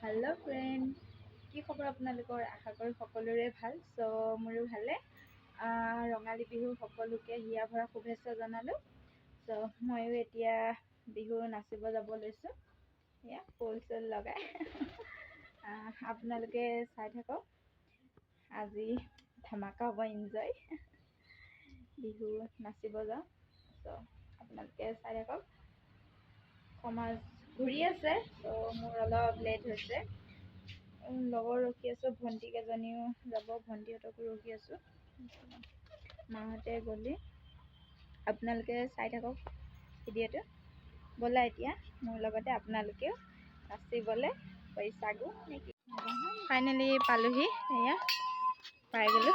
hello friend কি খবৰ আপোনালোকৰ আশা কৰো সকলোৰে ভাল সো মোৰো ভালে ৰঙালী বিহু সকলোকে হিয়া ভৰা শুভেচ্ছা জনালো সো ময়ো এতিয়া বিহু নাচিব যাব লৈছো ইয়া ফুল চুল লগাই আপোনালোকে চাই থাকক আজি ধমাকা হ'ব এনজয় বিহু নাচিব যাওঁ সো আপোনালোকে চাই থাকক সমাজ ঘূৰি আছে তো মোৰ অলপ লেট হৈছে লগৰ ৰখি আছো ভণ্টি কেজনীও যাব ভণ্টিহঁতকো ৰখি আছো মাহঁতে গ'লে আপোনালোকে চাই থাকক ভিডিঅ'টো ব'লা এতিয়া মোৰ লগতে আপোনালোকেও নাচিবলৈ পইচাগো নেকি ফাইনেলি পালোহি এয়া পাই গ'লো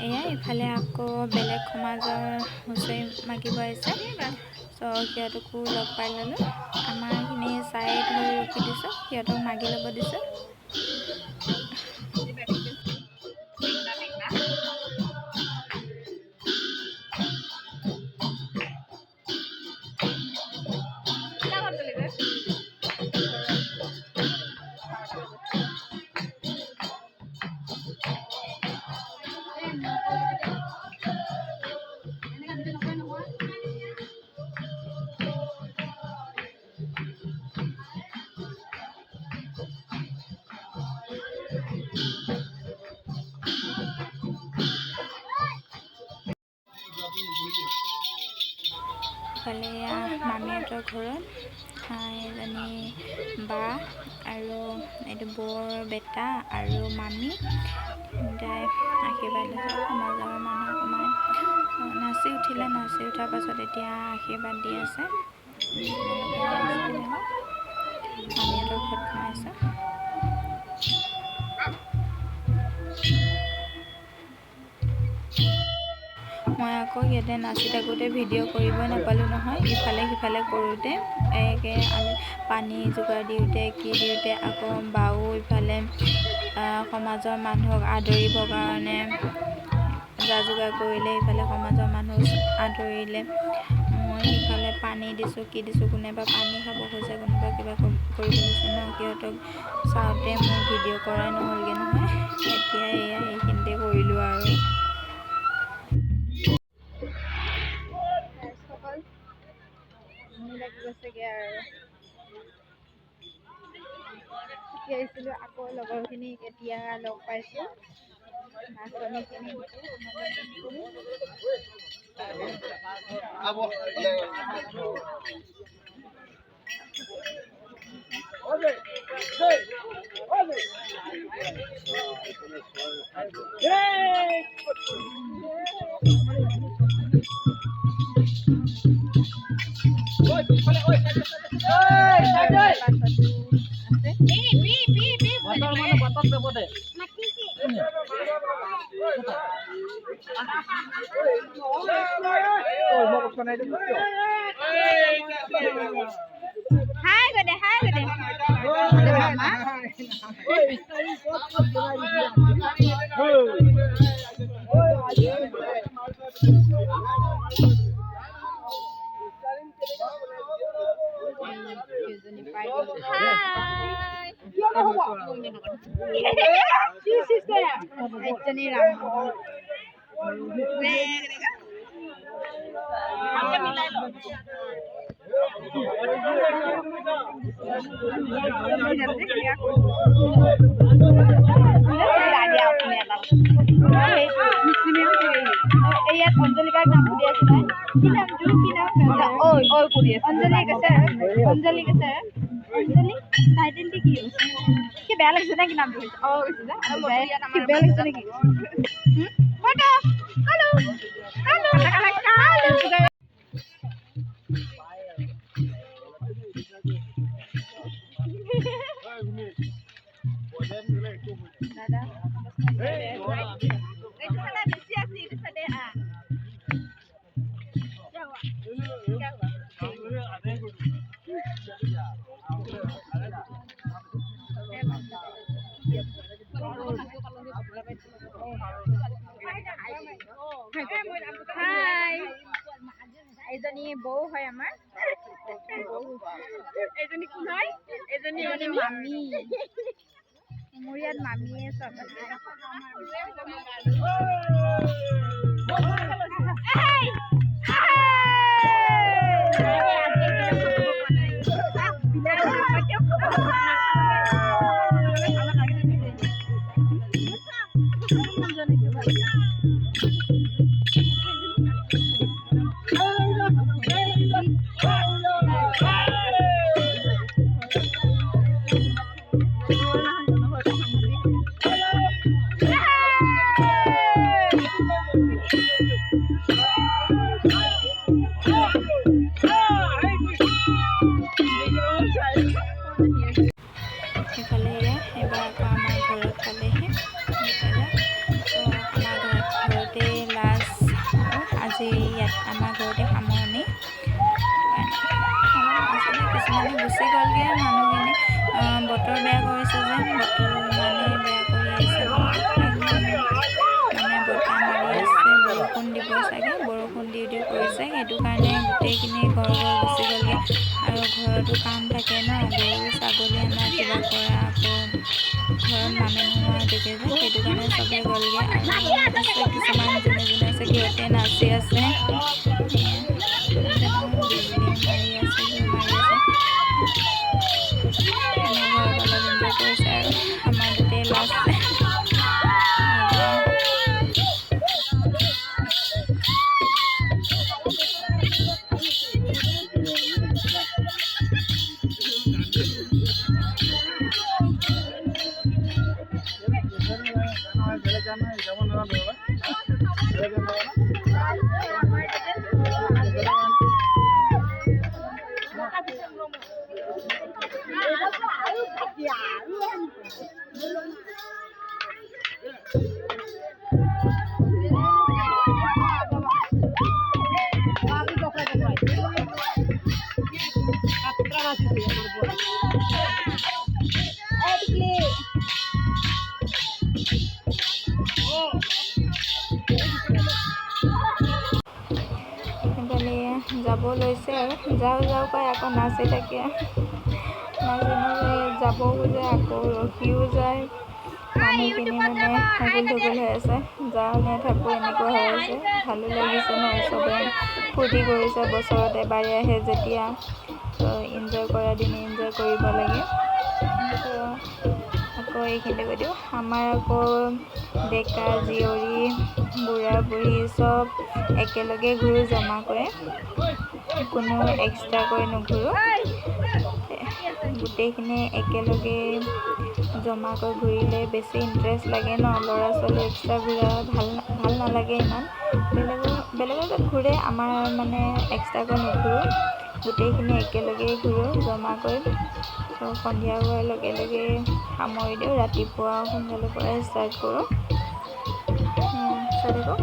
এয়া ইফালে আকৌ বেলেগ সমাজৰ হুঁচৰি মাগিব আহিছে চ' সিহঁতকো লগ পাই ল'লোঁ আমাৰখিনি চাই ধৰি ৰখি দিছোঁ সিহঁতক মাগি ল'ব দিছোঁ ইফালে মামীহঁতৰ ঘৰত এজনী বা আৰু এইটো বৰ বেটা আৰু মামী দুটাই আশীৰ্বাদ দিছে সমাজৰ মানুহ সোমাই নাচি উঠিলে নাচি উঠাৰ পাছত এতিয়া আশীৰ্বাদ দি আছে মামীহঁতৰ ঘৰত সোমাইছে মই আকৌ ইয়াতে নাচি থাকোঁতে ভিডিঅ' কৰিব নাপালোঁ নহয় ইফালে সিফালে কৰোঁতে একে পানী যোগাৰ দিওঁতে কি দিওঁতে আকৌ বাও ইফালে সমাজৰ মানুহক আদৰিবৰ কাৰণে যা যোগাৰ কৰিলে ইফালে সমাজৰ মানুহ আদৰিলে মই ইফালে পানী দিছোঁ কি দিছোঁ কোনোবা পানী খাব খোজে কোনোবা কিবা কৰিব লৈছে ন সিহঁতক চাওঁতে মোৰ ভিডিঅ' কৰাই নহ'লগৈ নহয় এতিয়া এয়া এইখিনিতে কৰিলোঁ আৰু গৈছেগৈ আৰু আহিছিলোঁ আকৌ লগৰখিনিক এতিয়া লগ পাইছোঁ নাচনীখিনি Hai gede mama Anjali ka naam diya sila ki naam oi kuri Anjali ka sir Anjali identity ki ki bela lagse na ki naam diya oh ki bela lagse na ki photo hello Dada হাই এইজনী বৌ হয় আমাৰ এইজনী কোন হয় এইজনী মামী মোৰ ইয়াত মামীয়ে চব সেইফালে এবাৰ আকৌ আমাৰ ঘৰত পালেহি আমাৰ ঘৰতে লাষ্ট আজি ইয়াত আমাৰ ঘৰতে সামৰণি কিছুমানে গুচি গ'লগৈ মানুহখিনি বতৰ বেয়া কৰিছে যে বতৰ ইমানেই বেয়া কৰি আহিছে মানে বতাহ মাৰি আছে বৰষুণ দিব চাগে বৰষুণ দিওঁ কৰিছে সেইটো কাৰণে গোটেইখিনি ঘৰ গুচি গ'লগৈ আৰু ঘৰতো কাম থাকে ন গৰু ছাগলী আনা কিবা কৰা আকৌ ঘৰত মানুহ নোহোৱা থাকে যে সেইটো কাৰণে চবেই গ'লগৈ আৰু কিছুমান যোনে যোনে আছে সিহঁতে নাচি আছে বিজুলী মাৰি আছে আমাৰ ঘৰত অলপ এনজয় কৰিছে আৰু আমাৰ গোটেই লাষ্ট যাব লৈছে আৰু যাওঁ যাওঁ পাই আকৌ নাচি থাকে নাচি নাচি যাব খোজে আকৌ ৰখিও যায় মানুহখিনি মানে হগুল ধুগুল হৈ আছে যাওঁ নে থাকোঁ এনেকুৱা হৈ আছে ভালো লাগিছে ন চবে ফূৰ্তি কৰিছে বছৰত এবাৰে আহে যেতিয়া এনজয় কৰা দিনে এনজয় কৰিব লাগে আকৌ এইখিনিতে কৈ দিওঁ আমাৰ আকৌ ডেকা জীয়ৰী বুঢ়া বুঢ়ী চব একেলগে ঘূৰো জমা কৰে কোনো এক্সট্ৰাকৈ নুঘূৰোঁ গোটেইখিনি একেলগে জমাকৈ ঘূৰিলে বেছি ইণ্টাৰেষ্ট লাগে ন ল'ৰা ছোৱালী এক্সট্ৰা ঘূৰা ভাল নালাগে ইমান বেলেগৰ ঘূৰে আমাৰ মানে এক্সট্ৰাকৈ নুঘূৰোঁ গোটেইখিনি একেলগেই ঘূৰোঁ জমাকৈ চ' সন্ধিয়া হোৱাৰ লগে লগে সামৰি দিওঁ ৰাতিপুৱা সোনকালে পৰাই ষ্টাৰ্ট কৰোঁ চাই থাকক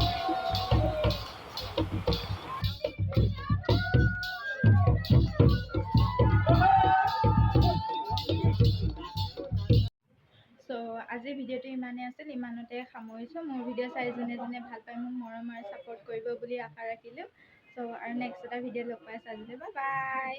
আজিৰ ভিডিঅ'টো ইমানেই আছিল ইমানতে সামৰিছোঁ মোৰ ভিডিঅ' চাই যোনে যোনে ভাল পায় মোক মৰম আৰু ছাপোৰ্ট কৰিব বুলি আশা ৰাখিলোঁ চ' আৰু নেক্সট এটা ভিডিঅ' লগ পাই চাই বাই বাই